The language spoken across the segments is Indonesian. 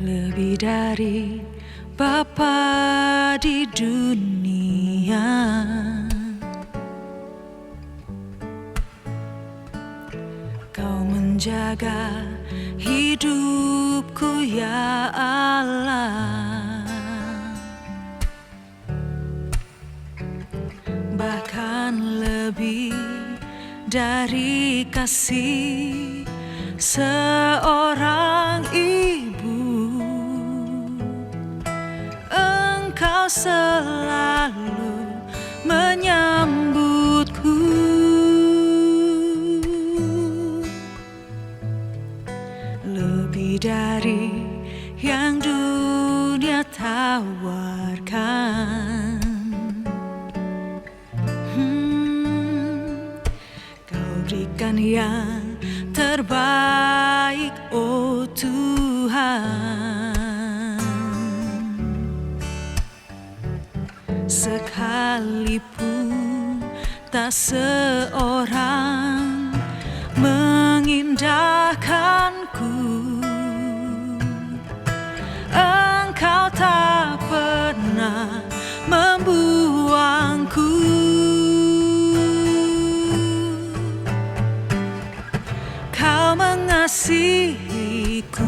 lebih dari Bapa di dunia. Kau menjaga hidupku ya Allah, bahkan lebih dari kasih seorang ibu. Engkau selalu menyambutku, lebih dari yang dunia tawarkan. Kau berikan yang terbaik, oh Tuhan. Sekalipun tak seorang mengindahkanku, Engkau tak pernah membuangku. Kau mengasihiku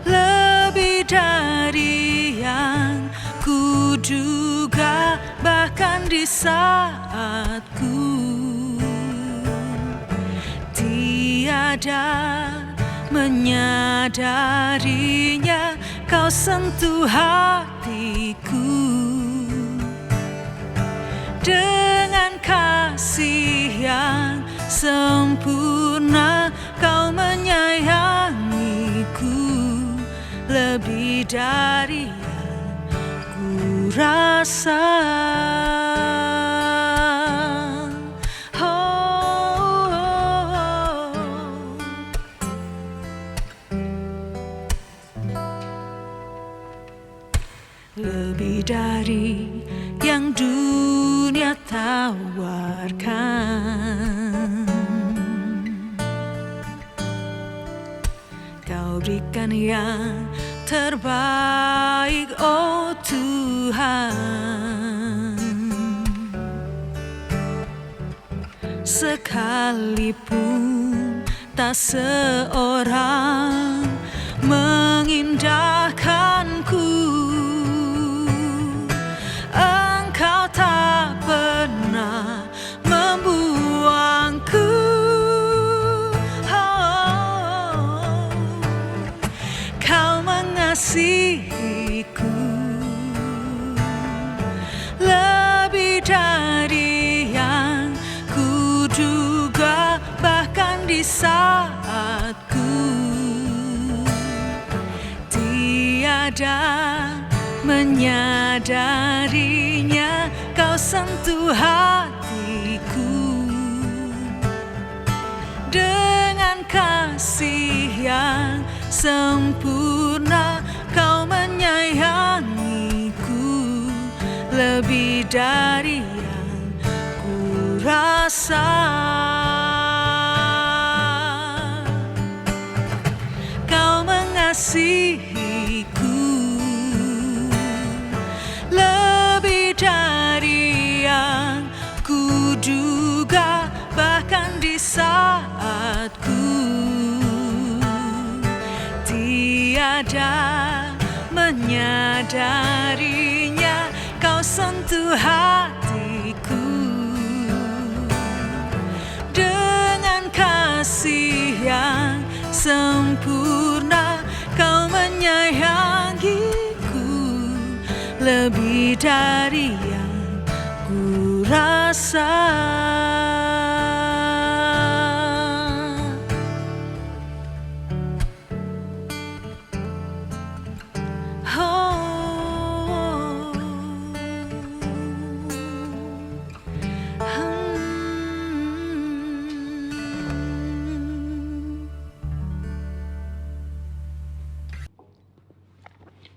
lebih dari yang kuduga, bahkan di saat ku tiada menyadarinya, kau sentuh hatiku dengan kasih yang sempurna. Kau menyayangiku lebih dari yang ku rasa. Lebih dari yang dunia tawarkan. Kau berikan yang terbaik, oh Tuhan. Sekalipun tak seorang mengindahkanku, Engkau tak pernah membuangku. Kau mengasihiku lebih dari yang kuduga, bahkan di saat ku tiada menyadarinya, kau sentuh hatiku dengan kasih yang sempurna. Kau menyayangiku lebih dari yang ku rasa. Kau mengasihiku lebih dari yang kuduga, bahkan di saat ku tiada menyadarinya, kau sentuh hatiku dengan kasih yang sempurna. Kau menyayangiku lebih dari yang ku rasa.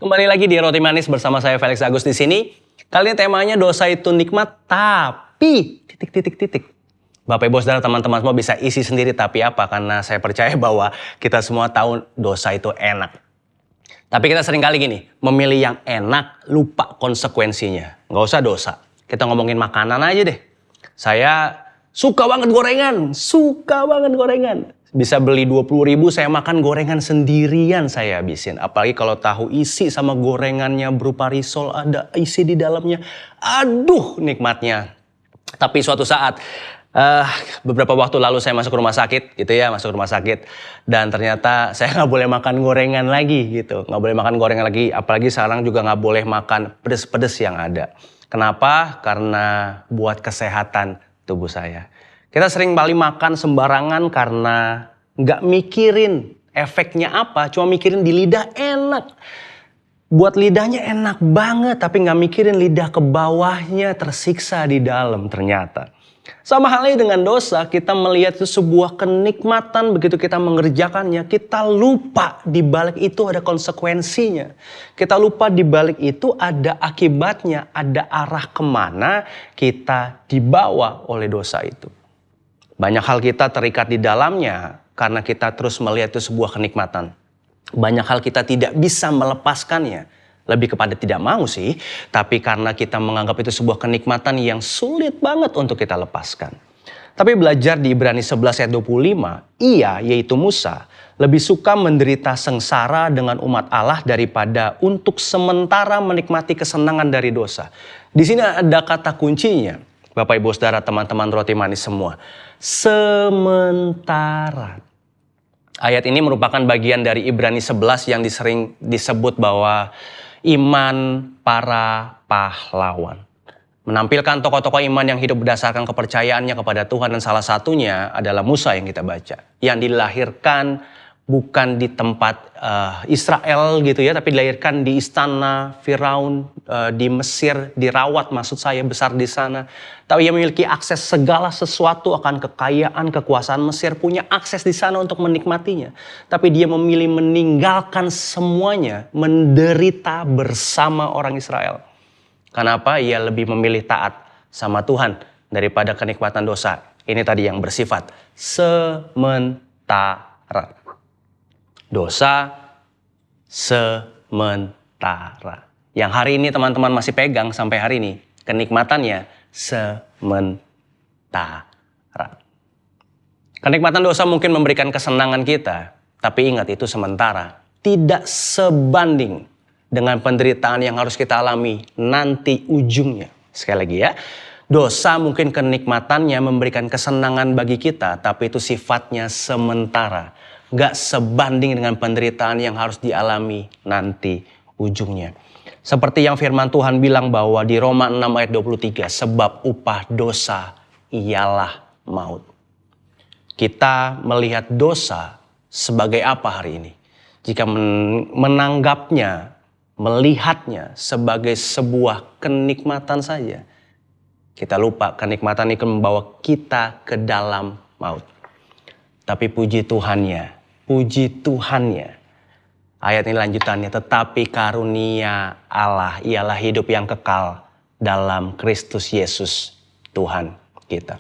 Kembali lagi di Roti Manis bersama saya Felix Agus di sini. Kali ini temanya dosa itu nikmat tapi ... Bapak Ibu Saudara, teman-teman semua bisa isi sendiri, tapi apa? Karena saya percaya bahwa kita semua tahu dosa itu enak. Tapi kita sering kali gini, memilih yang enak, lupa konsekuensinya. Nggak usah dosa. Kita ngomongin makanan aja deh. Saya suka banget gorengan. Bisa beli 20.000, saya makan gorengan sendirian saya habisin. Apalagi kalau tahu isi sama gorengannya berupa risol, ada isi di dalamnya. Aduh, nikmatnya. Tapi suatu saat, beberapa waktu lalu saya masuk rumah sakit gitu ya, dan ternyata saya nggak boleh makan gorengan lagi gitu, apalagi sekarang juga nggak boleh makan pedes-pedes yang ada. Kenapa? Karena buat kesehatan tubuh saya. Kita sering kali makan sembarangan karena nggak mikirin efeknya apa, cuma mikirin di lidah enak. Buat lidahnya enak banget, tapi nggak mikirin lidah ke bawahnya tersiksa di dalam ternyata. Sama halnya dengan dosa, kita melihat itu sebuah kenikmatan, begitu kita mengerjakannya, kita lupa di balik itu ada konsekuensinya. Kita lupa di balik itu ada akibatnya, ada arah kemana kita dibawa oleh dosa itu. Banyak hal kita terikat di dalamnya karena kita terus melihat itu sebuah kenikmatan. Banyak hal kita tidak bisa melepaskannya. Lebih kepada tidak mau sih, tapi karena kita menganggap itu sebuah kenikmatan yang sulit banget untuk kita lepaskan. Tapi belajar di Ibrani 11 ayat 25, ia yaitu Musa lebih suka menderita sengsara dengan umat Allah daripada untuk sementara menikmati kesenangan dari dosa. Di sini ada kata kuncinya, Bapak Ibu Saudara, teman-teman roti manis semua. Sementara. Ayat ini merupakan bagian dari Ibrani 11 yang sering disebut bahwa iman para pahlawan. Menampilkan tokoh-tokoh iman yang hidup berdasarkan kepercayaannya kepada Tuhan, dan salah satunya adalah Musa yang kita baca. Yang dilahirkan bukan di tempat Israel gitu ya, tapi dilahirkan di istana Firaun di Mesir, dirawat maksud saya besar di sana. Tapi ia memiliki akses segala sesuatu akan kekayaan, kekuasaan Mesir, punya akses di sana untuk menikmatinya. Tapi dia memilih meninggalkan semuanya, menderita bersama orang Israel. Kenapa? Ia lebih memilih taat sama Tuhan daripada kenikmatan dosa. Ini tadi yang bersifat sementara. Dosa sementara. Yang hari ini teman-teman masih pegang sampai hari ini, kenikmatannya sementara. Kenikmatan dosa mungkin memberikan kesenangan kita, tapi ingat itu sementara. Tidak sebanding dengan penderitaan yang harus kita alami nanti ujungnya. Sekali lagi ya, dosa mungkin kenikmatannya memberikan kesenangan bagi kita, tapi itu sifatnya sementara. Gak sebanding dengan penderitaan yang harus dialami nanti ujungnya. Seperti yang firman Tuhan bilang bahwa di Roma 6 ayat 23, sebab upah dosa ialah maut. Kita melihat dosa sebagai apa hari ini? Jika menanggapnya, melihatnya sebagai sebuah kenikmatan saja, kita lupa kenikmatan itu membawa kita ke dalam maut. Tapi puji Tuhannya, ayat ini lanjutannya, tetapi karunia Allah ialah hidup yang kekal dalam Kristus Yesus Tuhan kita.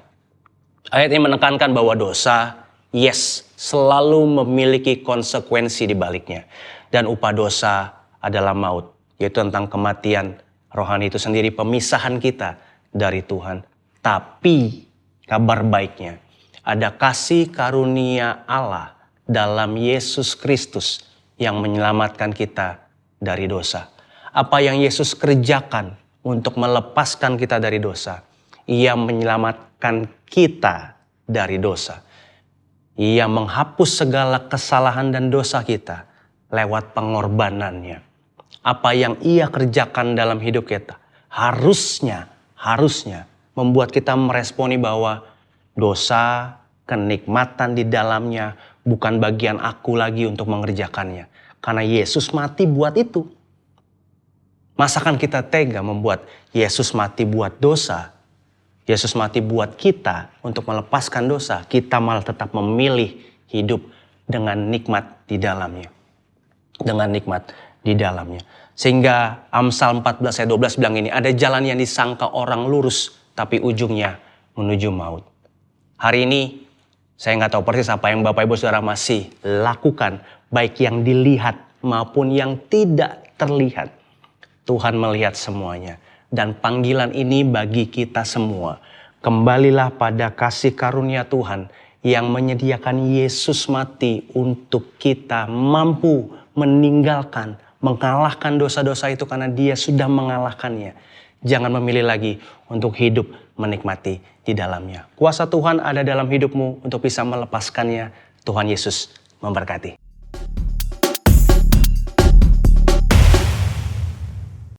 Ayat ini menekankan bahwa dosa, yes, selalu memiliki konsekuensi di baliknya. Dan upah dosa adalah maut, yaitu tentang kematian rohani itu sendiri, pemisahan kita dari Tuhan. Tapi kabar baiknya, ada kasih karunia Allah dalam Yesus Kristus yang menyelamatkan kita dari dosa. Apa yang Yesus kerjakan untuk melepaskan kita dari dosa? Ia menyelamatkan kita dari dosa. Ia menghapus segala kesalahan dan dosa kita lewat pengorbanannya. Apa yang ia kerjakan dalam hidup kita harusnya membuat kita meresponi bahwa dosa, kenikmatan di dalamnya bukan bagian aku lagi untuk mengerjakannya. Karena Yesus mati buat itu. Masakan kita tega membuat Yesus mati buat dosa? Yesus mati buat kita untuk melepaskan dosa. Kita malah tetap memilih hidup dengan nikmat di dalamnya. Sehingga Amsal 14 ayat 12 bilang ini, ada jalan yang disangka orang lurus, tapi ujungnya menuju maut. Hari ini saya nggak tahu persis apa yang Bapak Ibu Saudara masih lakukan, baik yang dilihat maupun yang tidak terlihat. Tuhan melihat semuanya. Dan panggilan ini bagi kita semua. Kembalilah pada kasih karunia Tuhan yang menyediakan Yesus mati untuk kita mampu meninggalkan, mengalahkan dosa-dosa itu karena Dia sudah mengalahkannya. Jangan memilih lagi untuk hidup menikmati di dalamnya. Kuasa Tuhan ada dalam hidupmu untuk bisa melepaskannya. Tuhan Yesus memberkati.